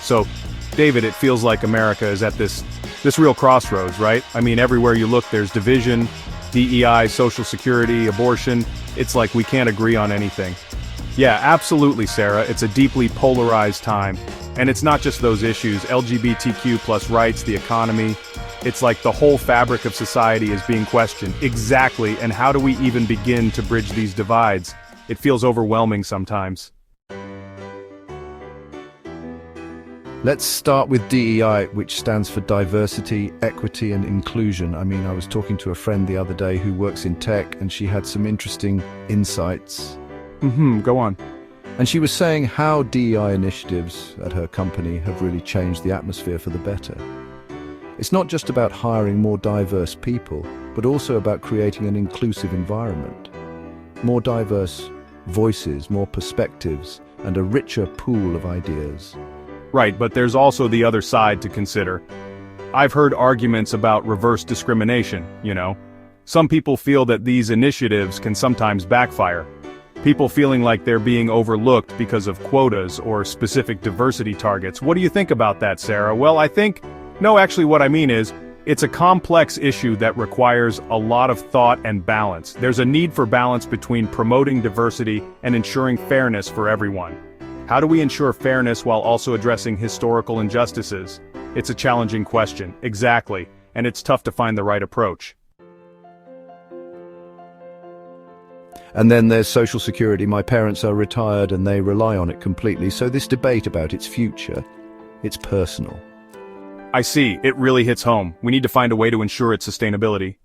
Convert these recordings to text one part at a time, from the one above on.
So, David, it feels like America is at this real crossroads, right? I mean, everywhere you look, there's division, DEI, Social Security, abortion. It's like we can't agree on anything. Yeah, absolutely, Sarah. It's a deeply polarized time. And it's not just those issues, LGBTQ plus rights, the economy. It's like the whole fabric of society is being questioned. Exactly, and how do we even begin to bridge these divides? It feels overwhelming sometimes. Let's start with DEI, which stands for diversity, equity, and inclusion. I mean, I was talking to a friend the other day who works in tech, and she had some interesting insights. Go on. And she was saying how DEI initiatives at her company have really changed the atmosphere for the better. It's not just about hiring more diverse people, but also about creating an inclusive environment. More diverse voices, more perspectives, and a richer pool of ideas. Right, but there's also the other side to consider. I've heard arguments about reverse discrimination, you know. Some people feel that these initiatives can sometimes backfire. People feeling like they're being overlooked because of quotas or specific diversity targets. What do you think about that, Sarah? Well, actually what I mean is, it's a complex issue that requires a lot of thought and balance. There's a need for balance between promoting diversity and ensuring fairness for everyone. How do we ensure fairness while also addressing historical injustices? It's a challenging question, exactly, and it's tough to find the right approach. And then there's Social Security. My parents are retired and they rely on it completely, so this debate about its future, it's personal. I see, it really hits home. We need to find a way to ensure its sustainability.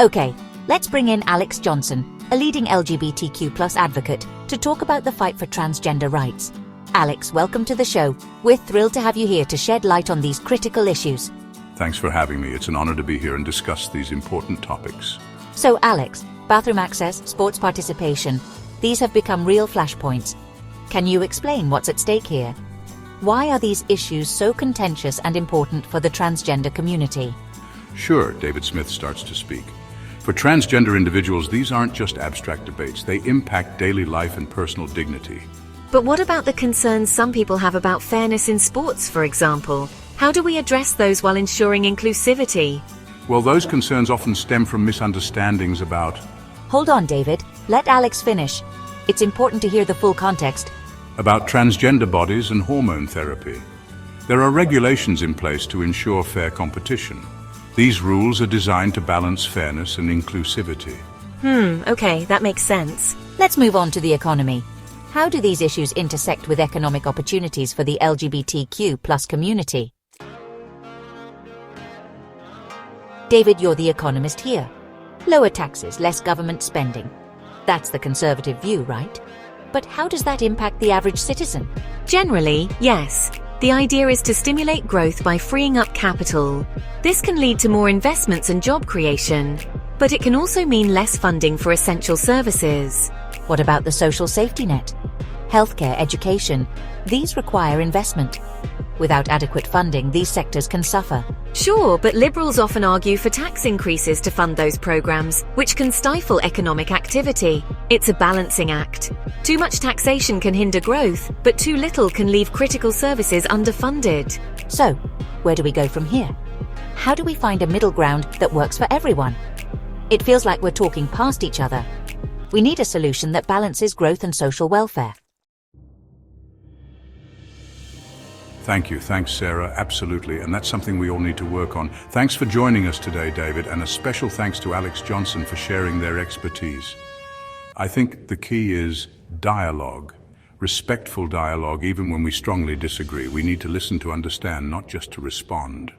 Okay, let's bring in Alex Johnson, a leading LGBTQ+ advocate, to talk about the fight for transgender rights. Alex, welcome to the show. We're thrilled to have you here to shed light on these critical issues. Thanks for having me. It's an honor to be here and discuss these important topics. So Alex, bathroom access, sports participation, these have become real flashpoints. Can you explain what's at stake here? Why are these issues so contentious and important for the transgender community? Sure, David Smith starts to speak. For transgender individuals, these aren't just abstract debates. They impact daily life and personal dignity. But what about the concerns some people have about fairness in sports, for example? How do we address those while ensuring inclusivity? Well, those concerns often stem from misunderstandings about... Hold on, David. Let Alex finish. It's important to hear the full context. About transgender bodies and hormone therapy. There are regulations in place to ensure fair competition. These rules are designed to balance fairness and inclusivity. Okay, that makes sense. Let's move on to the economy. How do these issues intersect with economic opportunities for the LGBTQ+ community? David, you're the economist here. Lower taxes, less government spending. That's the conservative view, right? But how does that impact the average citizen? Generally, yes. The idea is to stimulate growth by freeing up capital. This can lead to more investments and job creation, but it can also mean less funding for essential services. What about the social safety net? Healthcare, education, these require investment. Without adequate funding, these sectors can suffer. Sure, but Liberals often argue for tax increases to fund those programs, which can stifle economic activity. It's a balancing act. Too much taxation can hinder growth, but too little can leave critical services underfunded. So, where do we go from here? How do we find a middle ground that works for everyone? It feels like we're talking past each other. We need a solution that balances growth and social welfare. Thank you. Thanks, Sarah. Absolutely. And that's something we all need to work on. Thanks for joining us today, David, and a special thanks to Alex Johnson for sharing their expertise. I think the key is dialogue. Respectful dialogue, even when we strongly disagree. We need to listen to understand, not just to respond.